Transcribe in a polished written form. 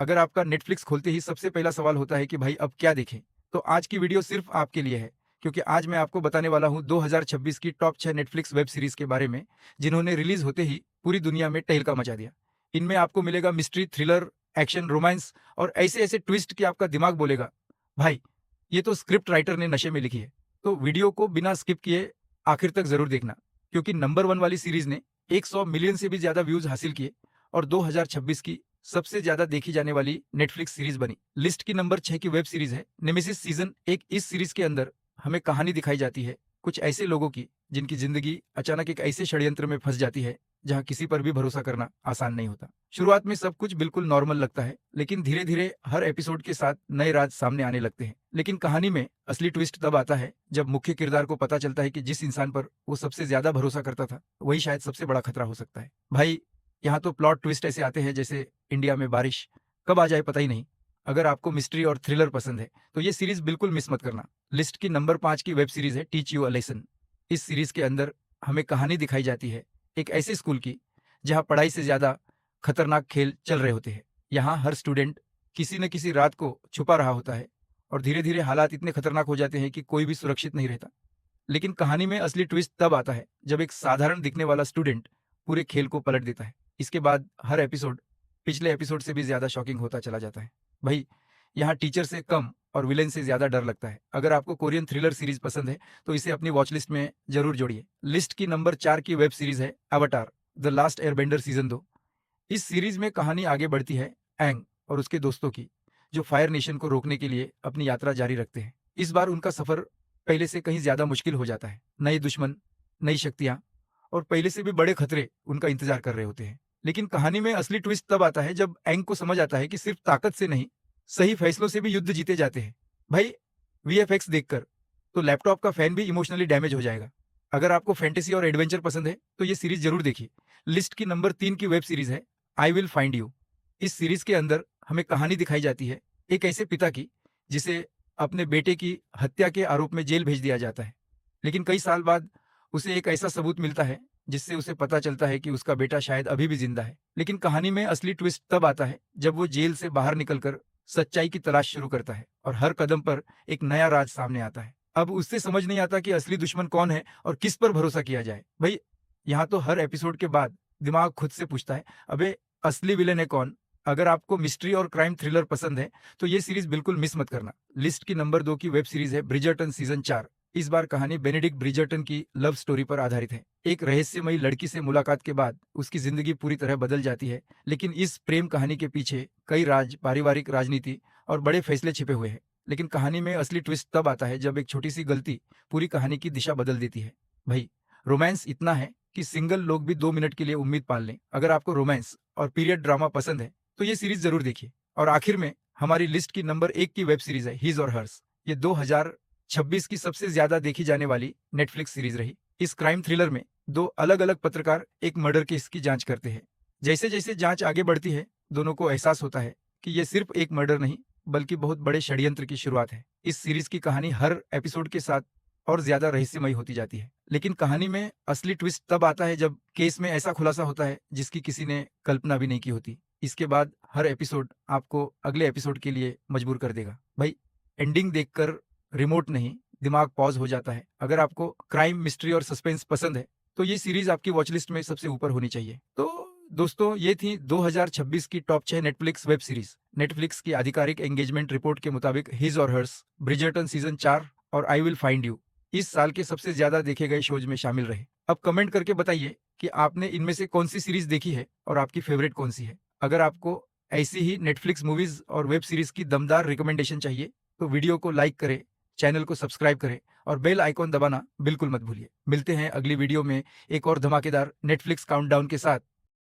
अगर आपका नेटफ्लिक्स खोलते ही सबसे पहला सवाल होता है कि भाई अब क्या देखें, तो आज की वीडियो सिर्फ आपके लिए है, क्योंकि आज मैं आपको बताने वाला हूं 2026 की टॉप 6 नेटफ्लिक्स वेब सीरीज के बारे में, जिन्होंने रिलीज होते ही पूरी दुनिया में तहलका मचा दिया। इनमें आपको मिलेगा मिस्ट्री, थ्रिलर, एक्शन, रोमांस और ऐसे ऐसे ट्विस्ट कि आपका दिमाग बोलेगा भाई ये तो स्क्रिप्ट राइटर ने नशे में लिखी है। तो वीडियो को बिना स्किप किए आखिर तक जरूर देखना, क्योंकि नंबर 1 वाली सीरीज ने 100 मिलियन से भी ज्यादा व्यूज हासिल किए और 2026 की सबसे ज्यादा देखी जाने वाली नेटफ्लिक्स सीरीज बनी। लिस्ट की नंबर 6 की वेब सीरीज है नेमेसिस सीजन 1। इस सीरीज के अंदर हमें कहानी दिखाई जाती है कुछ ऐसे लोगों की जिनकी जिंदगी अचानक एक ऐसे षड्यंत्र में फंस जाती है जहां किसी पर भी भरोसा करना आसान नहीं होता। शुरुआत में सब कुछ बिल्कुल नॉर्मल लगता है, लेकिन धीरे धीरे हर एपिसोड के साथ नए राज सामने आने लगते हैं। लेकिन कहानी में असली ट्विस्ट तब आता है जब मुख्य किरदार को पता चलता है कि जिस इंसान पर वो सबसे ज्यादा भरोसा करता था वही शायद सबसे बड़ा खतरा हो सकता है। भाई यहाँ तो प्लॉट ट्विस्ट ऐसे आते हैं जैसे इंडिया में बारिश कब आ जाए पता ही नहीं। अगर आपको मिस्ट्री और थ्रिलर पसंद है तो ये सीरीज बिल्कुल मिस मत करना। लिस्ट की नंबर 5 की वेब सीरीज है टीच यू अ लेसन। इस सीरीज के अंदर हमें कहानी दिखाई जाती है एक ऐसे स्कूल की जहां पढ़ाई से ज्यादा खतरनाक खेल चल रहे होते हैं। यहाँ हर स्टूडेंट किसी न किसी रात को छुपा रहा होता है और धीरे धीरे हालात इतने खतरनाक हो जाते हैं कि कोई भी सुरक्षित नहीं रहता। लेकिन कहानी में असली ट्विस्ट तब आता है जब एक साधारण दिखने वाला स्टूडेंट पूरे खेल को पलट देता है। इसके बाद हर एपिसोड पिछले एपिसोड से भी ज्यादा शॉकिंग होता चला जाता है। भाई यहाँ टीचर से कम और विलेन से ज्यादा डर लगता है। अगर आपको कोरियन थ्रिलर सीरीज पसंद है तो इसे अपनी वॉच लिस्ट में जरूर जोड़िए। लिस्ट की नंबर 4 की वेब सीरीज है अवतार द लास्ट एयरबेंडर सीजन 2। इस सीरीज में कहानी आगे बढ़ती है एंग और उसके दोस्तों की, जो फायर नेशन को रोकने के लिए अपनी यात्रा जारी रखते हैं। इस बार उनका सफर पहले से कहीं ज्यादा मुश्किल हो जाता है। नए दुश्मन, नई शक्तियां और पहले से भी बड़े खतरे उनका इंतजार कर रहे होते हैं। लेकिन कहानी में असली ट्विस्ट तब आता है जब एंग को समझ आता है कि सिर्फ ताकत से नहीं, सही फैसलों से भी युद्ध जीते जाते हैं। भाई वीएफएक्स देखकर तो लैपटॉप का फैन भी इमोशनली डैमेज हो जाएगा। अगर आपको फैंटेसी और एडवेंचर पसंद है तो ये सीरीज जरूर देखिए। लिस्ट की नंबर 3 की वेब सीरीज है आई विल फाइंड यू। इस सीरीज के अंदर हमें कहानी दिखाई जाती है एक ऐसे पिता की जिसे अपने बेटे की हत्या के आरोप में जेल भेज दिया जाता है। लेकिन कई साल बाद उसे एक ऐसा सबूत मिलता है जिससे उसे पता चलता है कि उसका बेटा शायद अभी भी जिंदा है। लेकिन कहानी में असली ट्विस्ट तब आता है जब वो जेल से बाहर निकलकर सच्चाई की तलाश शुरू करता है और हर कदम पर एक नया राज सामने आता है। अब उससे समझ नहीं आता कि असली दुश्मन कौन है और किस पर भरोसा किया जाए। भाई यहाँ तो हर एपिसोड के बाद दिमाग खुद से पूछता है अबे असली विलेन है कौन। अगर आपको मिस्ट्री और क्राइम थ्रिलर पसंद है तो ये सीरीज बिल्कुल मिस मत करना। लिस्ट की नंबर 2 की वेब सीरीज है ब्रिजर्टन सीजन 4। इस बार कहानी बेनेडिक्ट ब्रिजर्टन की लव स्टोरी पर आधारित है। एक रहस्यमयी लड़की से मुलाकात के बाद उसकी जिंदगी पूरी तरह बदल जाती है, लेकिन इस प्रेम कहानी के पीछे कई राज, पारिवारिक राजनीति और बड़े फैसले छिपे हुए हैं। लेकिन कहानी में असली ट्विस्ट तब आता है जब एक छोटी सी गलती पूरी कहानी की दिशा बदल देती है। भाई रोमांस इतना है कि सिंगल लोग भी 2 मिनट के लिए उम्मीद पाल लें। अगर आपको रोमांस और पीरियड ड्रामा पसंद है तो ये सीरीज जरूर देखिए। और आखिर में हमारी लिस्ट की नंबर 1 की वेब सीरीज है हिज और हर्स। ये 2026 की सबसे ज्यादा देखी जाने वाली नेटफ्लिक्स सीरीज रही। इस क्राइम थ्रिलर में 2 अलग अलग पत्रकार एक मर्डर केस की जांच करते हैं। जैसे जैसे जांच आगे बढ़ती है दोनों को एहसास होता है कि ये सिर्फ एक मर्डर नहीं बल्कि बहुत बड़े षड्यंत्र की शुरुआत है। इस सीरीज की कहानी हर एपिसोड के साथ और ज्यादा रहस्यमयी होती जाती है। लेकिन कहानी में असली ट्विस्ट तब आता है जब केस में ऐसा खुलासा होता है जिसकी किसी ने कल्पना भी नहीं की होती। इसके बाद हर एपिसोड आपको अगले एपिसोड के लिए मजबूर कर देगा। भाई एंडिंग देखकर रिमोट नहीं दिमाग पॉज हो जाता है। अगर आपको क्राइम, मिस्ट्री और सस्पेंस पसंद है तो ये सीरीज आपकी वॉचलिस्ट में सबसे ऊपर होनी चाहिए। तो दोस्तों ये थी 2026 की top 6 Netflix web series. Netflix की आधिकारिक एंगेजमेंट रिपोर्ट के मुताबिक हिज और हर्स, ब्रिजर्टन सीजन 4 और आई विल फाइंड यू इस साल के सबसे ज्यादा देखे गए शोज में शामिल रहे। अब कमेंट करके बताइए कि आपने इनमें से कौन सी सीरीज देखी है और आपकी फेवरेट कौन सी है। अगर आपको ऐसी ही नेटफ्लिक्स मूवीज और वेब सीरीज की दमदार रिकमेंडेशन चाहिए तो वीडियो को लाइक करें, चैनल को सब्सक्राइब करें और बेल आइकॉन दबाना बिल्कुल मत भूलिए। मिलते हैं अगली वीडियो में एक और धमाकेदार नेटफ्लिक्स काउंटडाउन के साथ।